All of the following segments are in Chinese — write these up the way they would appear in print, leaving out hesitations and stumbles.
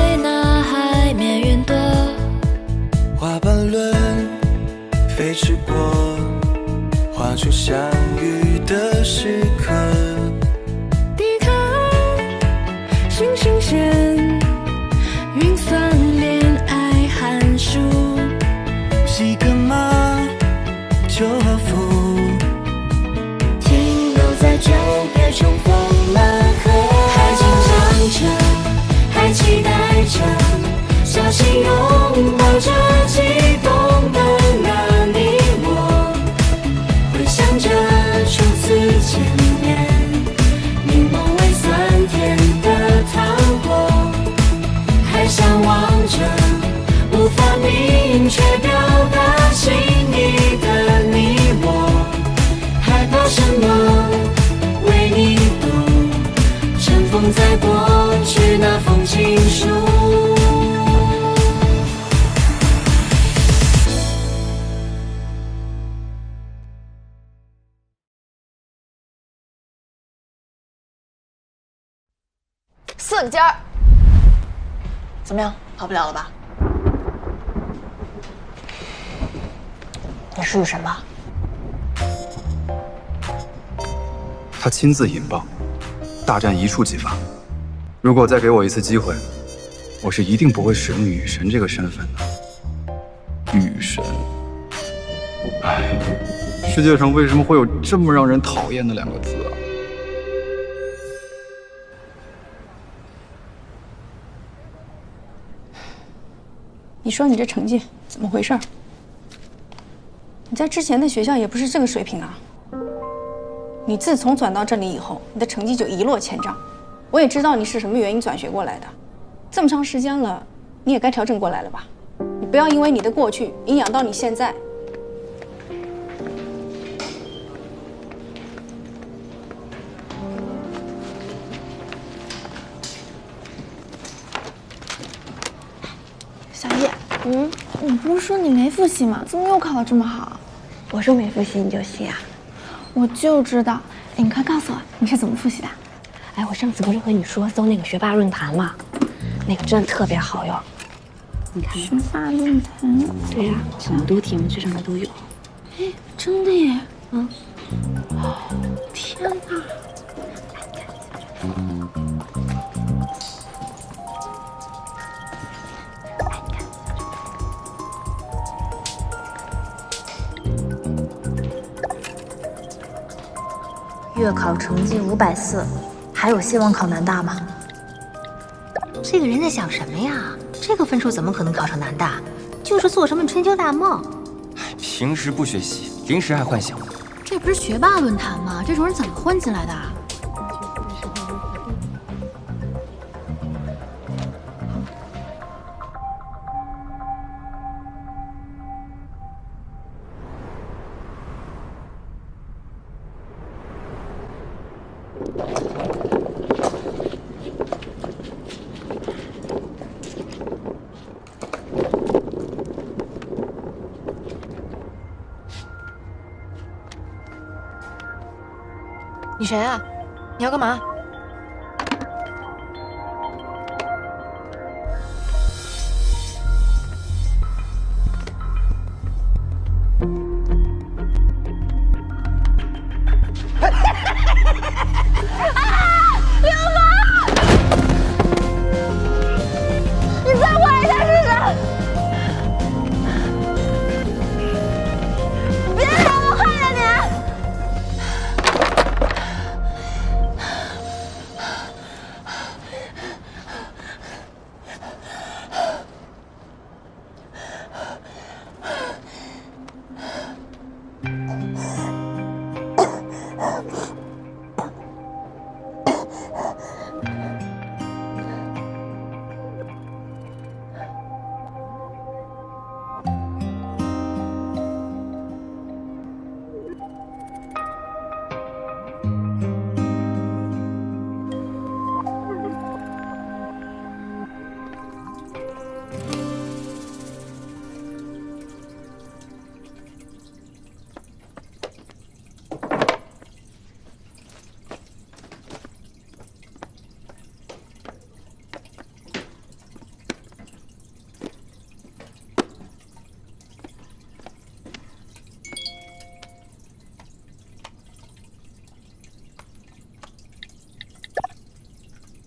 对那海面云朵，花瓣轮飞驰过，画出相遇的时刻。低头，星星线，云算恋爱函数。洗个马，旧和服，停留在久别重逢满河，还紧张着，还期待着，小心拥抱着激动的那你我，回想着初次见面，柠檬味酸甜的糖果，还向往着无法明确表达心意的你我，害怕什么？为你读，尘封在过去那封情书。4个尖儿，怎么样？跑不了了吧？你是雨神吧？他亲自引爆，大战一触即发。如果再给我一次机会，我是一定不会使用雨神这个身份的。雨神，哎，世界上为什么会有这么让人讨厌的2个字啊？你说你这成绩怎么回事？你在之前的学校也不是这个水平啊。你自从转到这里以后，你的成绩就一落千丈。我也知道你是什么原因转学过来的，这么长时间了，你也该调整过来了吧？你不要因为你的过去影响到你现在。小叶，你不是说你没复习吗？怎么又考得这么好？我说没复习你就信啊？我就知道。哎，你快告诉我你是怎么复习的？哎，我上次不是和你说搜那个学霸论坛吗？那个真的特别好用。你看，学霸论坛。对呀，好多题目这上面都有。哎，真的耶！嗯。天哪！月考成绩540，还有希望考南大吗？这个人在想什么呀？这个分数怎么可能考上南大？就是做什么春秋大梦。平时不学习，临时还幻想。这不是学霸论坛吗？这种人怎么混进来的啊？你谁啊？你要干嘛？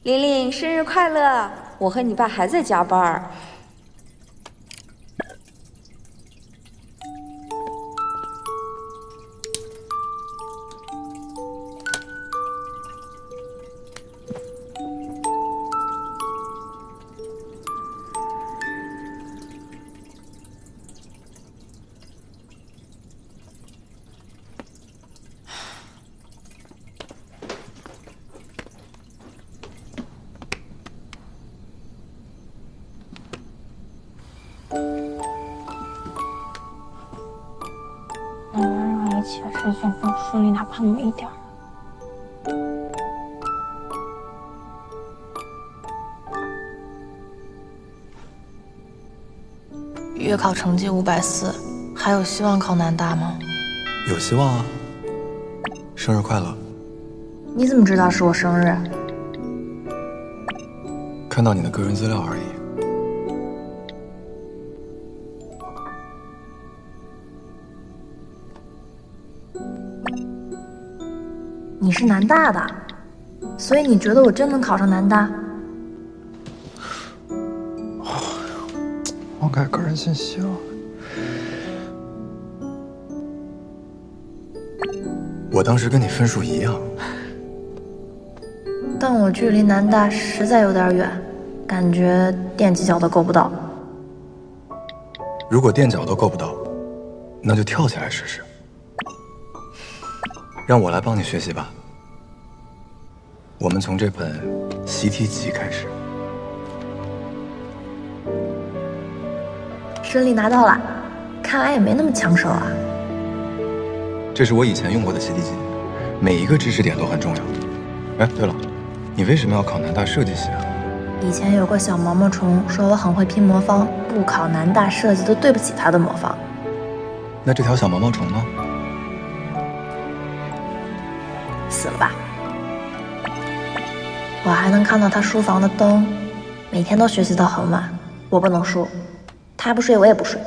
玲玲，生日快乐！我和你爸还在加班。我们任何一起的事情都顺利，哪怕那么一点儿。月考成绩540，还有希望考南大吗？有希望啊！生日快乐！你怎么知道是我生日？看到你的个人资料而已。你是南大的，所以你觉得我真能考上南大？篡改个人信息了。我当时跟你分数一样，但我距离南大实在有点远，感觉垫几脚都够不到。如果垫脚都够不到，那就跳起来试试。让我来帮你学习吧。我们从这本习题集开始。顺利拿到了，看来也没那么抢手啊。这是我以前用过的习题集，每一个知识点都很重要。哎，对了，你为什么要考南大设计系啊？以前有个小毛毛虫说我很会拼魔方，不考南大设计都对不起他的魔方。那这条小毛毛虫呢？死了吧？我还能看到他书房的灯，每天都学习到很晚。我不能输，他不睡我也不睡。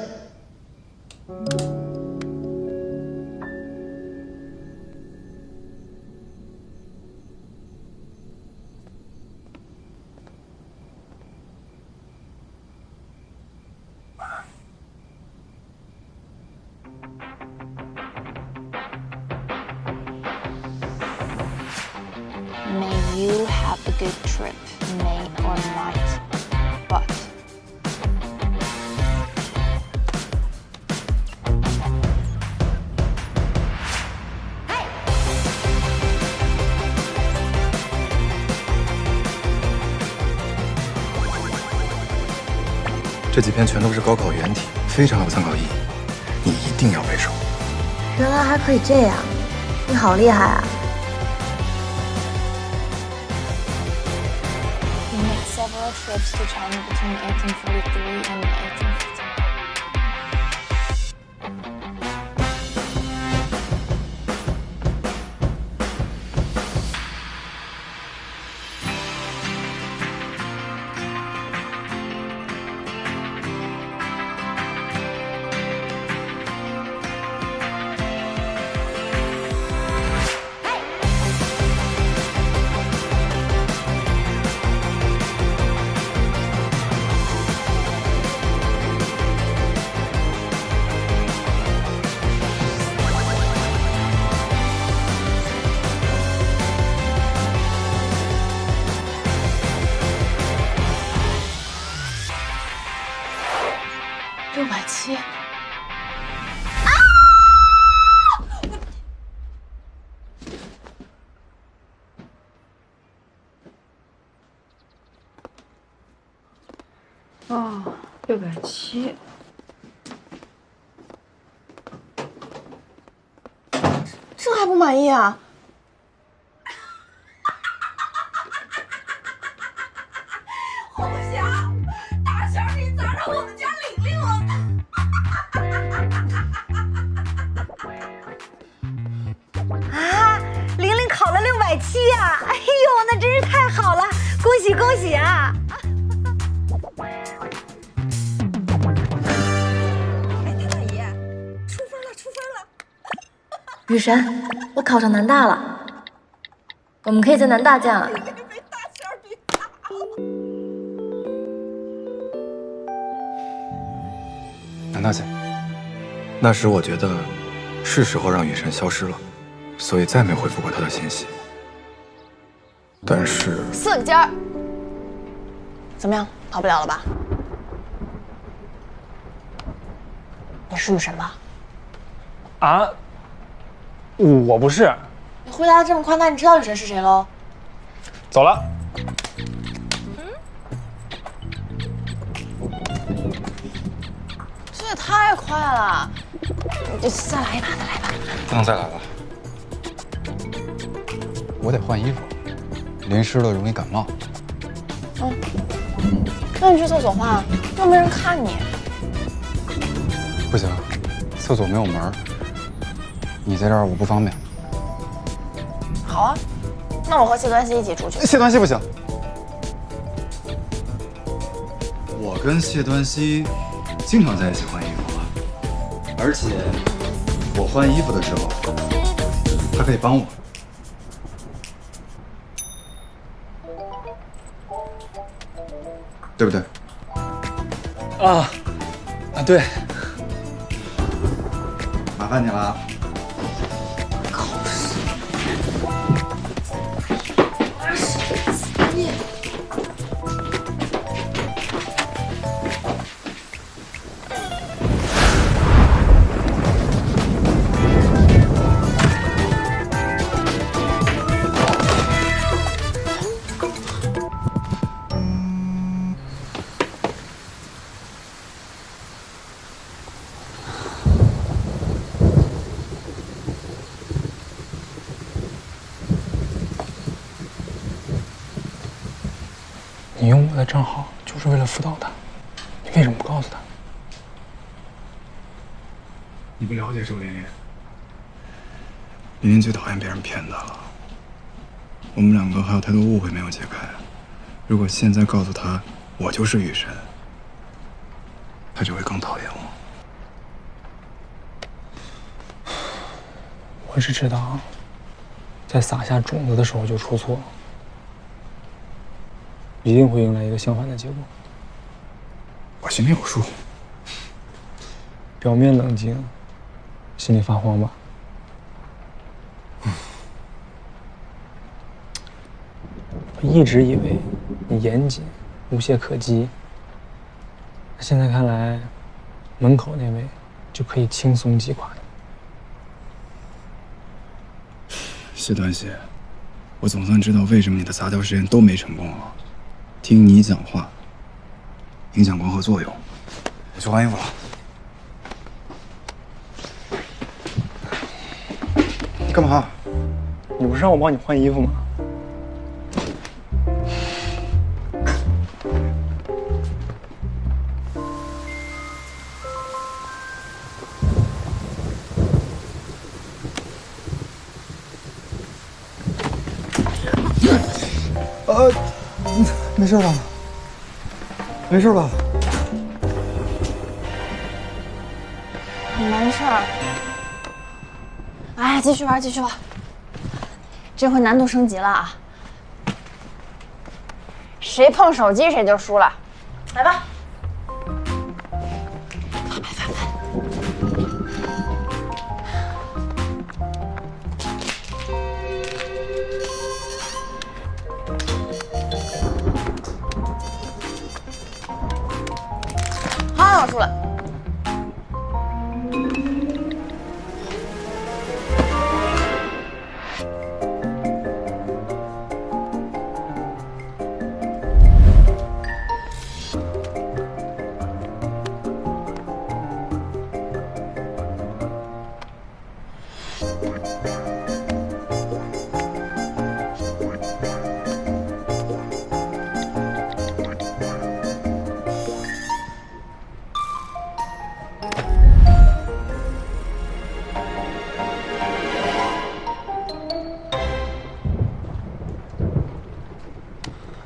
May you have a good trip, May or might, but这几篇全都是高考原题，非常有参考意义，你一定要背熟。原来还可以这样，你好厉害啊！ he made several trips to China between 1843 and 1859. $670。哦，670。这还不满意啊？红霞，大仙，你咋让我们家玲玲了？啊，玲玲考了670呀！哎呦，那真是太好了，恭喜恭喜啊！哎，大爷，出分了，出分了！雨神，我考上南大了，我们可以在南大见了。被大仙儿逼。南大姐，那时我觉得是时候让雨神消失了，所以再没回复过他的信息。但是4个尖儿，怎么样？跑不了了吧？你是雨神吧？啊，我不是。你回答的这么快，那你知道雨神是谁喽？走了。这也太快了！你再来一把，再来一把。不能再来了，我得换衣服，淋湿了容易感冒。嗯，那你去厕所换，又没人看你。不行，厕所没有门，你在这儿我不方便。好啊，那我和谢端熙一起出去。谢端熙不行，我跟谢端熙经常在一起换衣服，而且我换衣服的时候，他可以帮我。对不对？对。麻烦你了。你用我的账号就是为了辅导他，你为什么不告诉他？你不了解周琳琳，琳琳最讨厌别人骗她了。我们两个还有太多误会没有解开，如果现在告诉她我就是雨神，她就会更讨厌我。我只知道，在撒下种子的时候就出错，一定会迎来一个相反的结果。我心里有数。表面冷静，心里发慌吧。我一直以为你严谨，无懈可击。现在看来，门口那位就可以轻松击垮你。谢端熙，我总算知道为什么你的杂交实验都没成功了。听你讲话，影响光合作用。我去换衣服了。你干嘛？你不是让我帮你换衣服吗？没事吧？没事吧？没事儿。哎，继续玩，继续玩。这回难度升级了啊！谁碰手机谁就输了。来吧。好，我输了。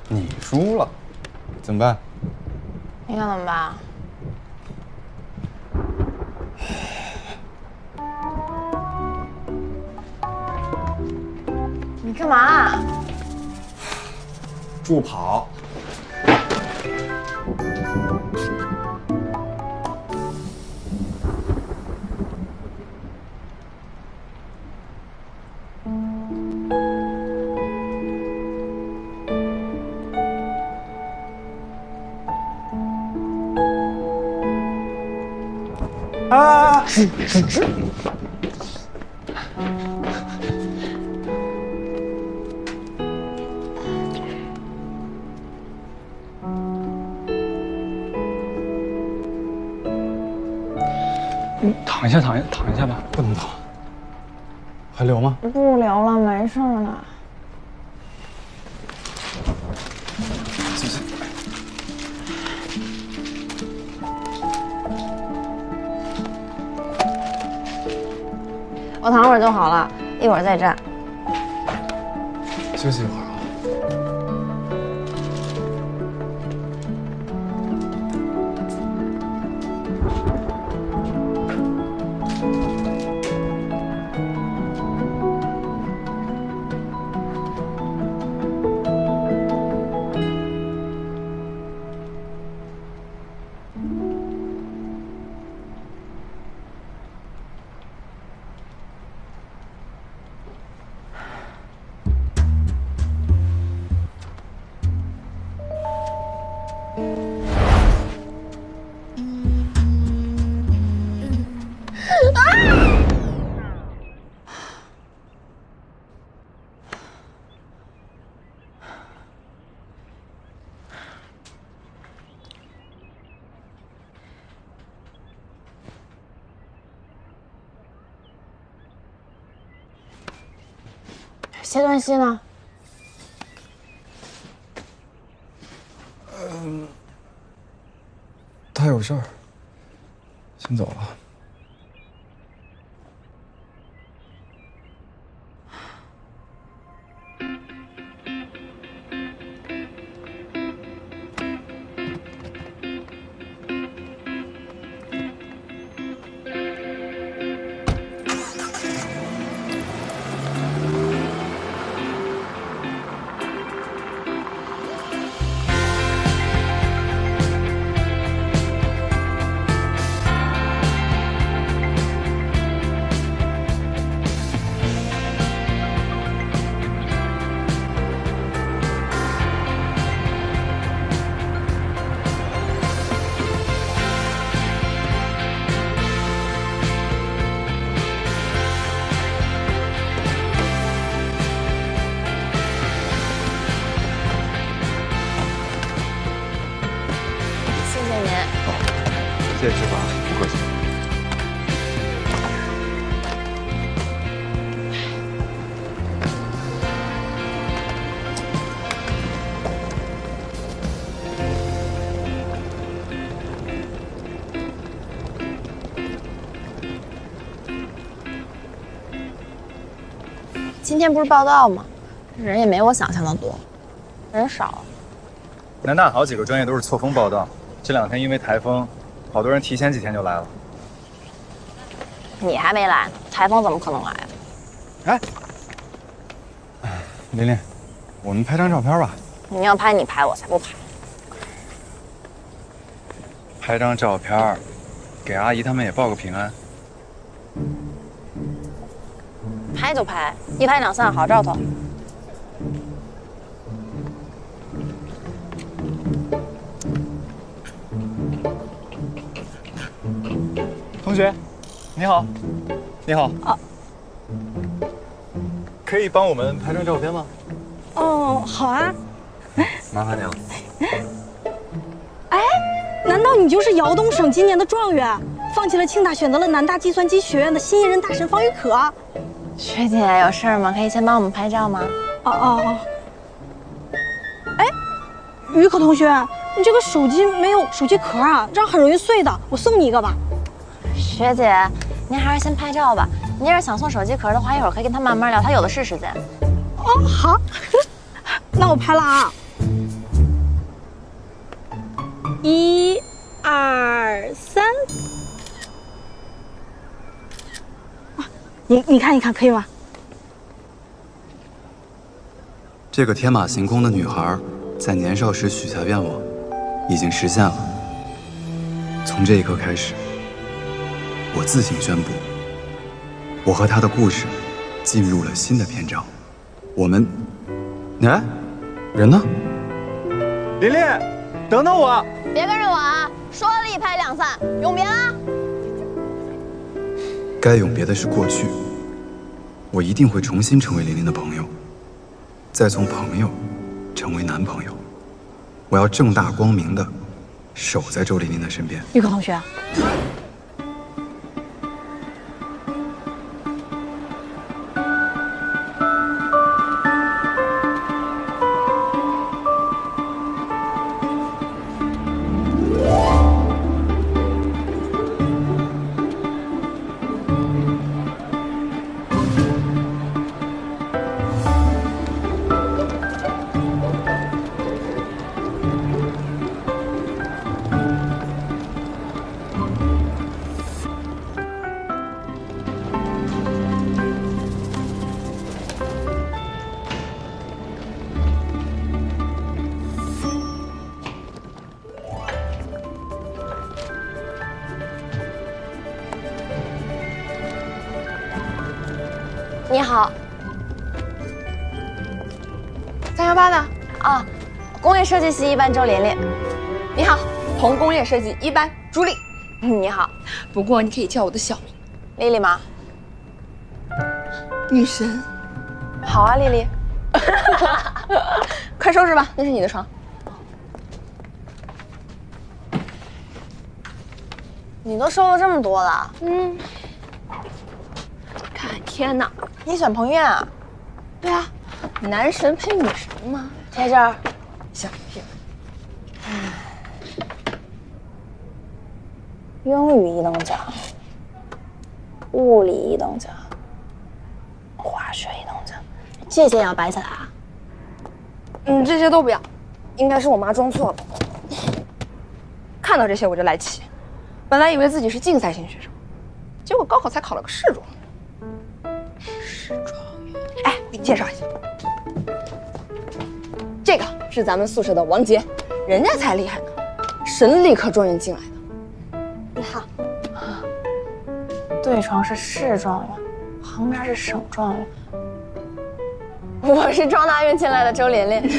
你输了，怎么办？你想怎么办？你干嘛？助跑。啊！躺一下，躺一下吧，不能躺。还流吗？不流了，没事了。谢谢。我躺会儿就好了，一会儿再站。休息一会儿啊。谢段熙呢？他有事儿，先走了。谢谢执法，不客气。今天不是报道吗？人也没我想象的多，人少。南大好几个专业都是错峰报道，这2天因为台风，好多人提前几天就来了。你还没来，台风怎么可能来啊？哎，琳琳，我们拍张照片吧。你要拍你拍，我才不拍。拍张照片，给阿姨他们也报个平安。拍就拍，一拍两散，好兆头。同学，你好，你好。啊，可以帮我们拍张照片吗？哦，好啊。麻烦你了。哎，难道你就是窑东省今年的状元？放弃了清大，选择了南大计算机学院的新艺人大神方宇可。学姐有事吗？可以先帮我们拍照吗？哦。哎，宇可同学，你这个手机没有手机壳啊，这样很容易碎的。我送你一个吧。学姐，您还是先拍照吧。您要是想送手机壳的话，一会儿可以跟他慢慢聊，他有的是时间。哦，好，那我拍了啊。1、2、3。你看一看，可以吗？这个天马行空的女孩，在年少时许下愿望，已经实现了。从这一刻开始，我自行宣布，我和她的故事进入了新的篇章。我们，哎，人呢？琳琳，等等我！别跟着我啊！说了一拍两散，永别啊！该永别的是过去，我一定会重新成为琳琳的朋友，再从朋友成为男朋友。我要正大光明的守在周琳琳的身边。玉可同学，你好，318的啊，工业设计系一班周琳琳。你好，同工业设计一班朱莉。你好，不过你可以叫我的小名，丽丽吗？女神。好啊，丽丽。快收拾吧，那是你的床。你都收了这么多了，看，天哪！你选彭于晏啊？对啊，男神配女神嘛。贴这儿。行，贴。英语1等奖，物理1等奖，化学1等奖，这些也要摆起来啊？这些都不要，应该是我妈装错了。看到这些我就来气，本来以为自己是竞赛型学生，结果高考才考了个市状元。市状元，哎，我给你介绍一下，这个是咱们宿舍的王杰，人家才厉害呢，省理科状元进来的。你好。对床是市状元，旁边是省状元。我是庄大院进来的周琳琳。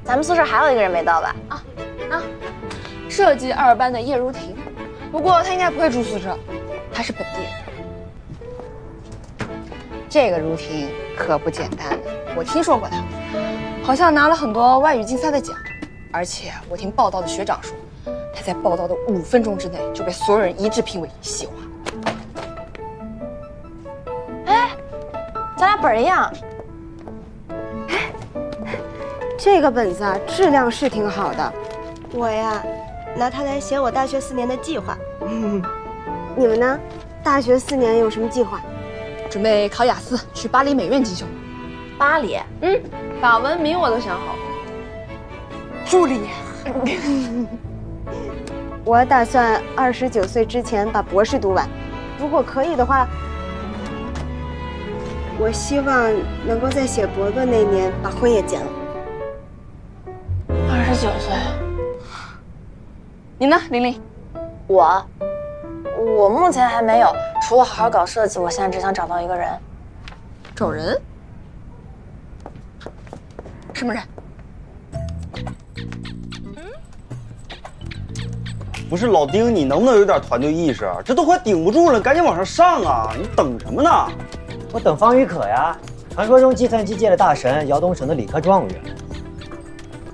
咱们宿舍还有一个人没到吧？设计2班的叶如婷，不过她应该不会住宿舍，她是本地人。这个如婷可不简单，我听说过她，好像拿了很多外语竞赛的奖，而且我听报道的学长说，她在报道的5分钟之内就被所有人一致评为细化。哎，咱俩本儿一样。这个本子啊，质量是挺好的，我呀，拿它来写我大学4年的计划。你们呢？大学4年有什么计划？准备考雅思，去巴黎美院进修。巴黎？法文名我都想好。助理。我打算29岁之前把博士读完，如果可以的话，我希望能够在写博论那年把婚也结了。29岁。你呢，琳琳？我目前还没有，除了好好搞设计，我现在只想找到一个人。找人？什么人？不是老丁，你能不能有点团队意识？这都快顶不住了，赶紧往上上啊！你等什么呢？我等方宇可呀，传说中计算机界的大神，辽东省的理科状元。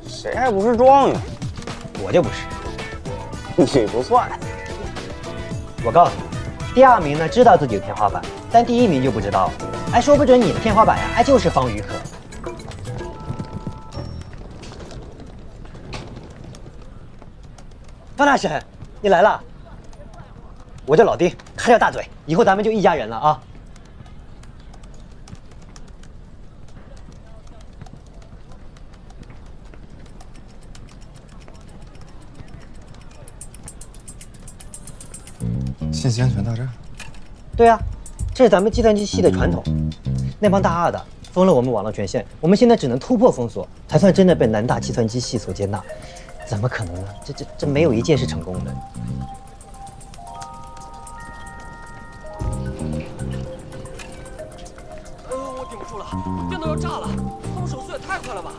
谁还不是状元？我就不是。你不算。我告诉你，第2名呢知道自己有天花板，但第1名就不知道了。哎，说不准你的天花板呀，哎就是方宇可。方大神，你来了。我叫老丁，他叫大嘴，以后咱们就一家人了啊。信息安全大战？对啊，这是咱们计算机系的传统。那帮大2的封了我们网络权限，我们现在只能突破封锁，才算真的被南大计算机系所接纳。怎么可能呢？这没有一件是成功的。我顶不住了，电脑要炸了！他们手速也太快了吧，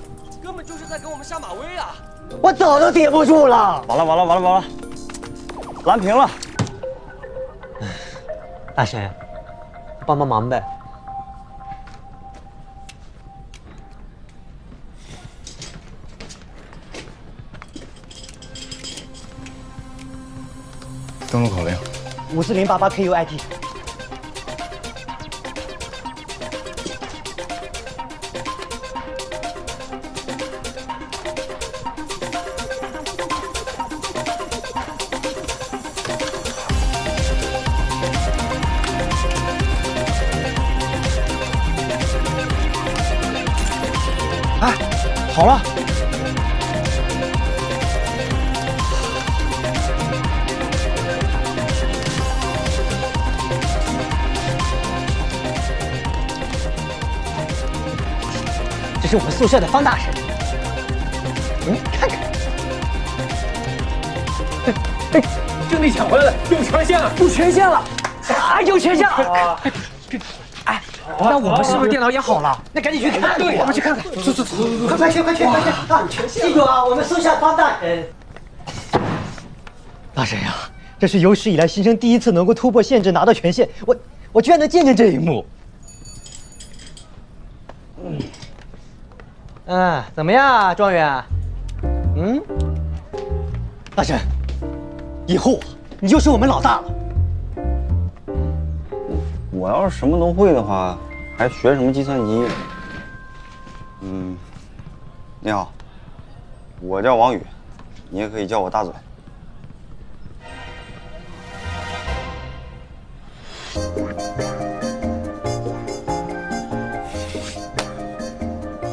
根本就是在给我们下马威啊！我早就顶不住了。完了，蓝屏了。大神，帮帮忙呗。登录口令5088 KUIT。哎，好了。这是我们宿舍的方大神。看看。兄弟抢回来了，有权限了，有权限了！啊，有权限了！哎，那我们是不是电脑也好了？那赶紧去看！对，我们去看看。走，快去！记住啊，我们搜下方大神。大神呀，这是有史以来新生第一次能够突破限制拿到权限，我居然能见证这一幕。怎么样，状元？大神，以后你就是我们老大了。我要是什么都会的话，还学什么计算机？你好，我叫王宇，你也可以叫我大嘴。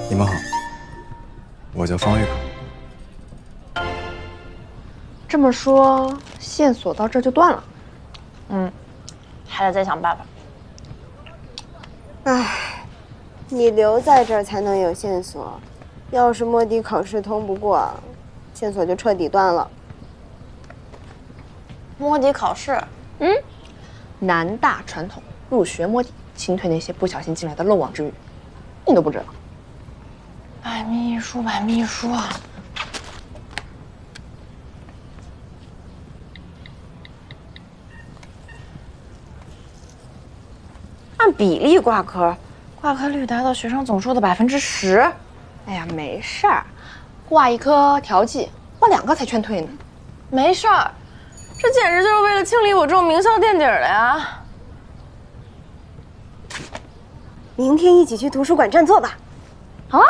你们好，我叫方玉可。这么说，线索到这就断了。还得再想办法。唉，你留在这儿才能有线索，要是摸底考试通不过，线索就彻底断了。摸底考试，南大传统入学摸底，清退那些不小心进来的漏网之鱼，你都不知道。百密一疏，百密一疏啊！按比例挂科，挂科率达到学生总数的10%。哎呀，没事儿，挂一科调剂，挂2个才劝退呢。没事儿，这简直就是为了清理我这种名校垫底的呀！明天一起去图书馆占座吧。啊？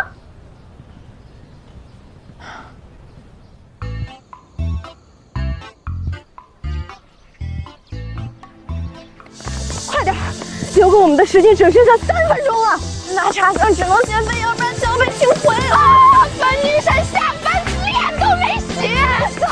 快点，留给我们的时间只剩下3分钟了。那差生只能先飞，要不然就要被请回了。本女神下班字眼都没写，走。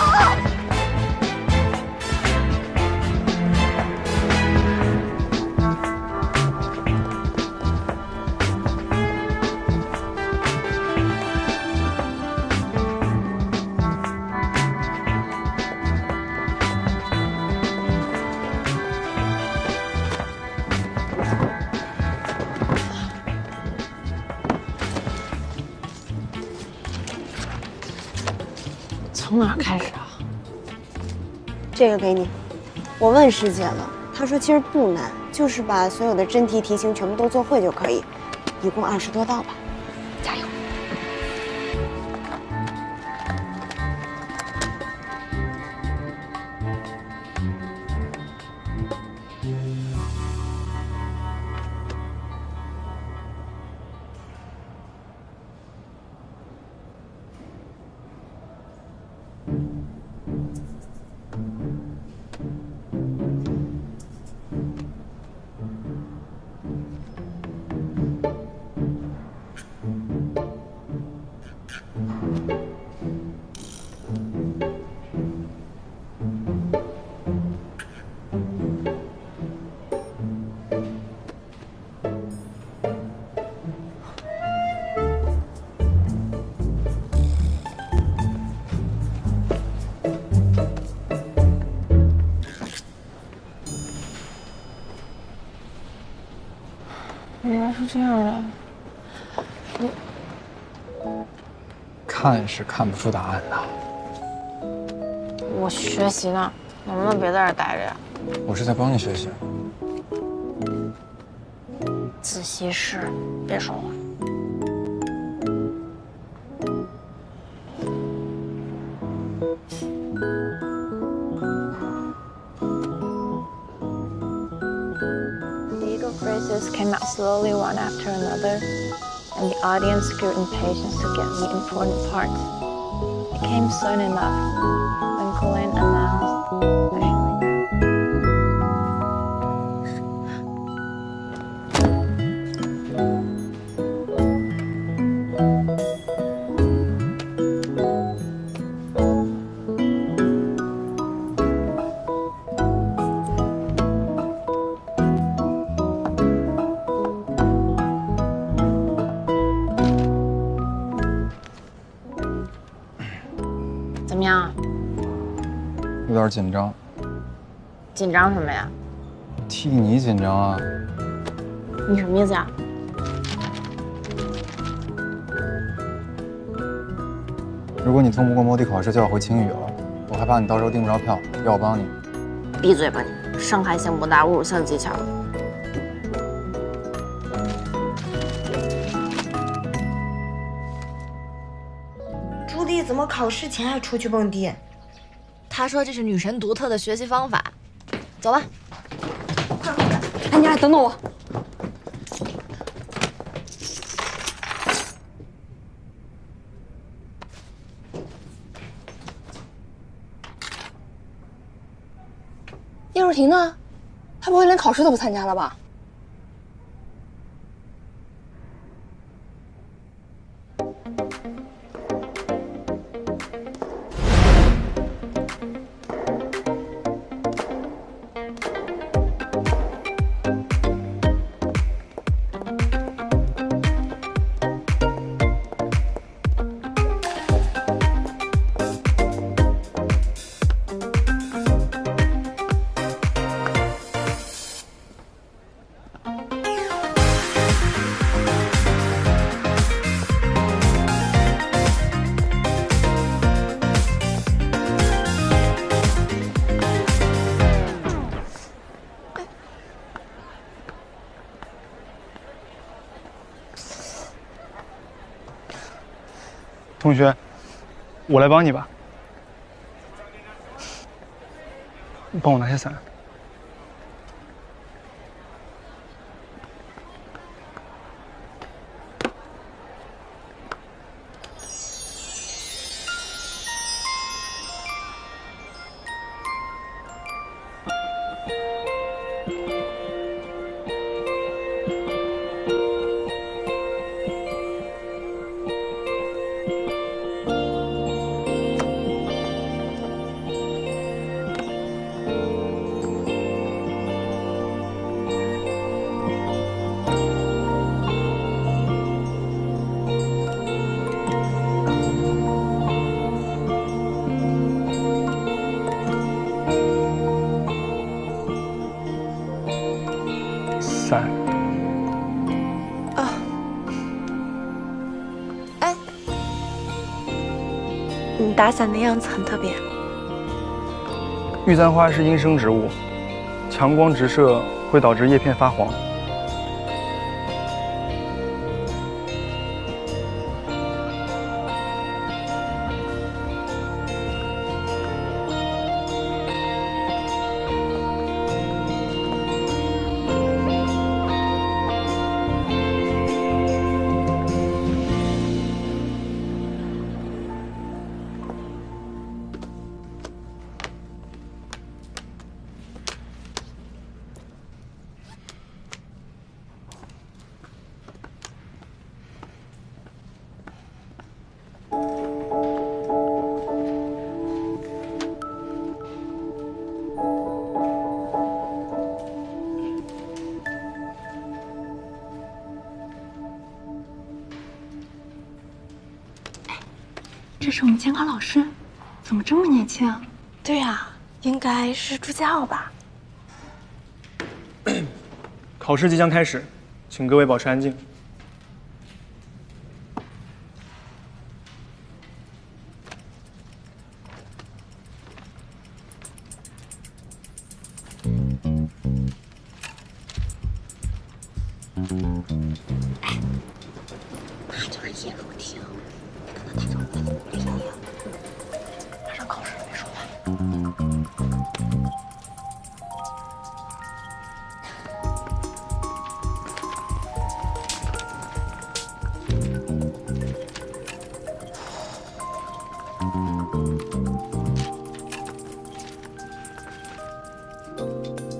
从哪儿开始啊？这个给你，我问师姐了，她说其实不难，就是把所有的真题题型全部都做会就可以，一共20多道吧，加油！原来是这样的，看是看不出答案的。我学习呢，能不能别在这儿待着呀？我是在帮你学习。自习室，别说话。Legal phrases came out slowly one after another, and the audience grew impatient to get the important parts. It came soon enough when Glenn announced.怎么样？有点紧张。紧张什么呀？替你紧张啊！你什么意思呀？如果你通不过摸底考试，就要回青语了。我害怕你到时候订不着票，要我帮你。闭嘴吧你！伤害性不大，侮辱性极强。朱莉怎么考试前还出去蹦迪？她说这是女神独特的学习方法。走吧。哎，你俩等等我。叶若婷呢？她不会连考试都不参加了吧？同学，我来帮你吧。你帮我拿下伞。伞。啊。哎，你打伞的样子很特别。玉簪花是阴生植物，强光直射会导致叶片发黄。这是我们监考老师，怎么这么年轻啊？对呀，应该是朱家傲吧。考试即将开始，请各位保持安静。他就是叶如婷，你跟他带走，他就不理你了。马上考试了，没说完。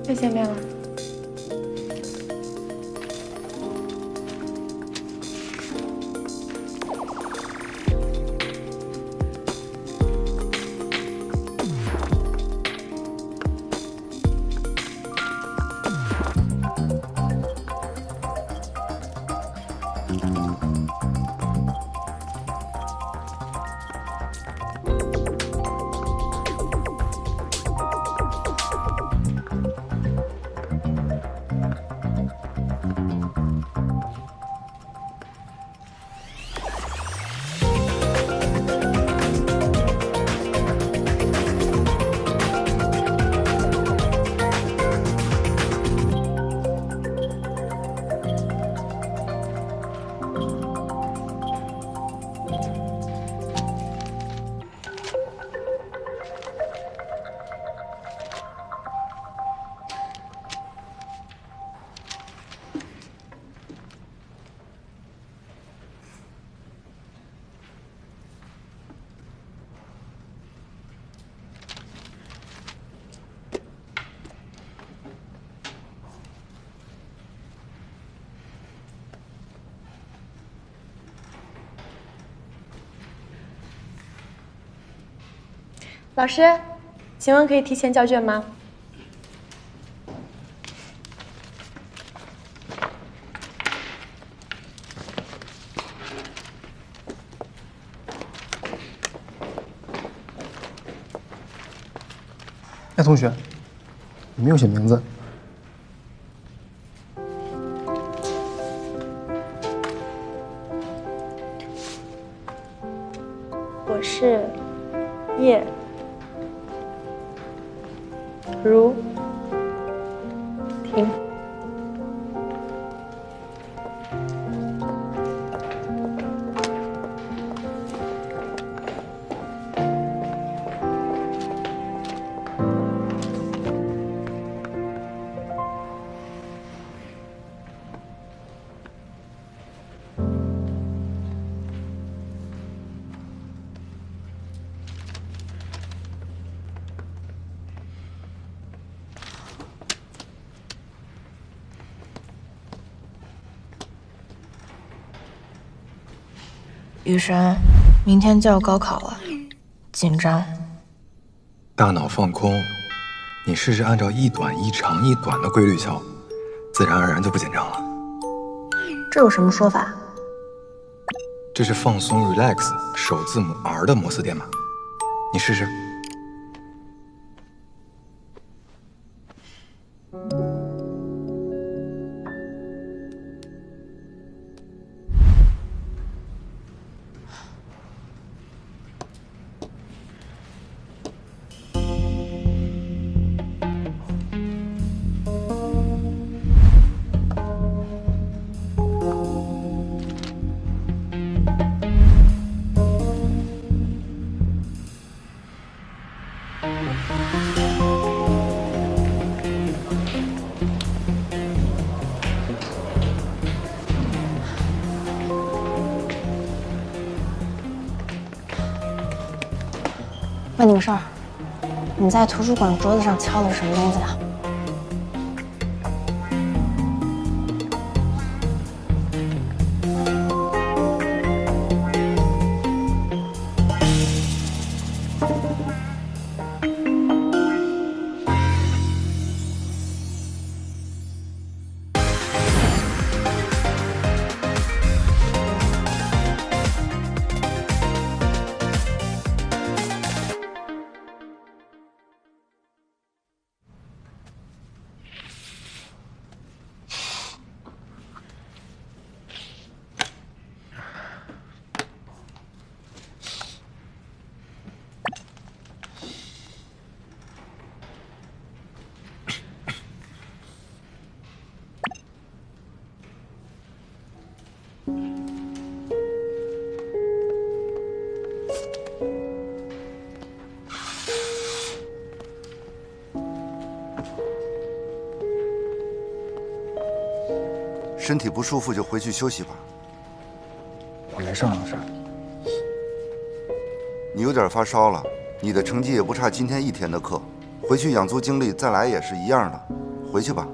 再见面了。老师，请问可以提前交卷吗？哎，同学，你没有写名字。我是叶如婷。雨神，明天就要高考了，紧张。大脑放空，你试试按照一短一长一短的规律敲，自然而然就不紧张了。这有什么说法？这是放松 relax 首字母 R 的摩斯电码，你试试。问你个事儿，你在图书馆桌子上敲的是什么东西啊？身体不舒服就回去休息吧。我没事，老师。你有点发烧了，你的成绩也不差今天1天的课，回去养足精力再来也是一样的。回去吧。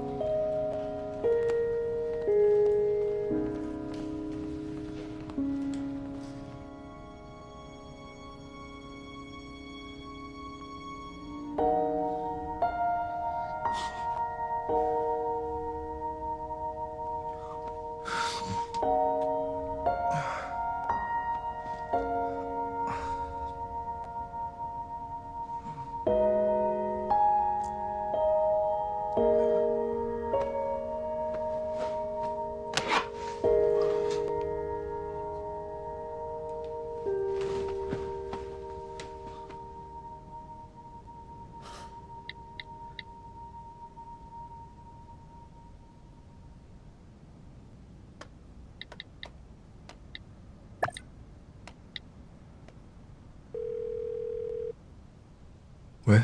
喂，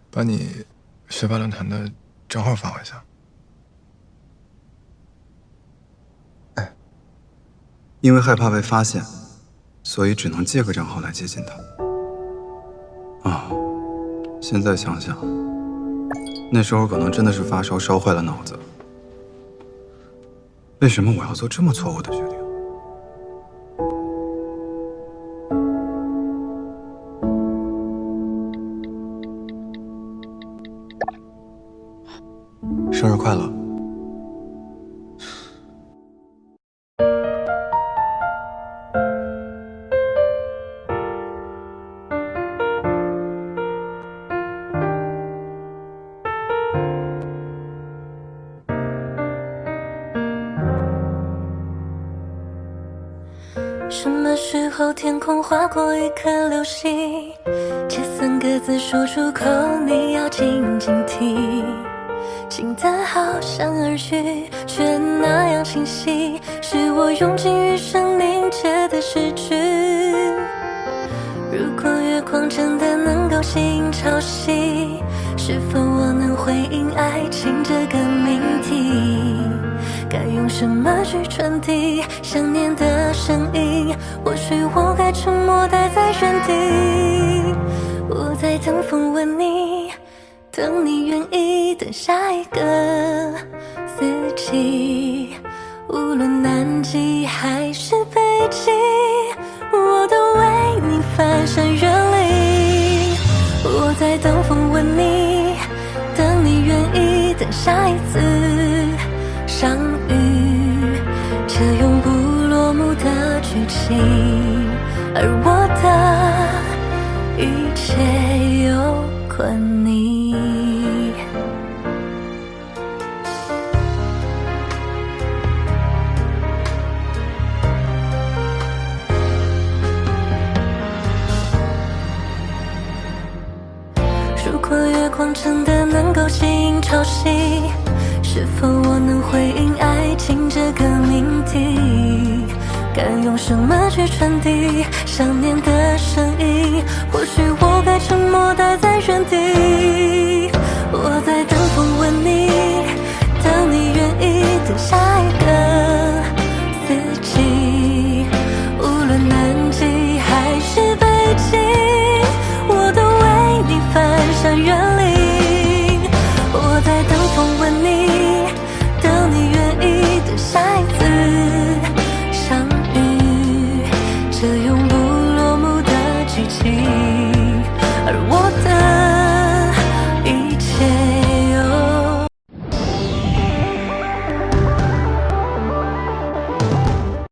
把你学霸论坛的账号发我一下。因为害怕被发现，所以只能借个账号来接近他。啊，现在想想，那时候可能真的是发烧烧坏了脑子。为什么我要做这么错误的决定？生日快乐！什么时候天空划过一颗流星？这3个字说出口，你要静静听。近得好像耳语，却那样清晰，是我用尽余生凝结的诗句。如果月光真的能够吸引潮汐，是否我能回应爱情这个命题？该用什么去传递想念的声音？或许我该沉默待在原地。我在等风吻你，等你愿意，等下一个四季。无论南极还是北极，我都为你翻山越岭。我在等风吻你，等你愿意，等下一次相遇，这永不落幕的剧情，而我的一切有困你。如果月光真的能够吸引潮汐，是否我能回应爱情这个命题？该用什么去传递想念的声音？或许我该沉默待在原地。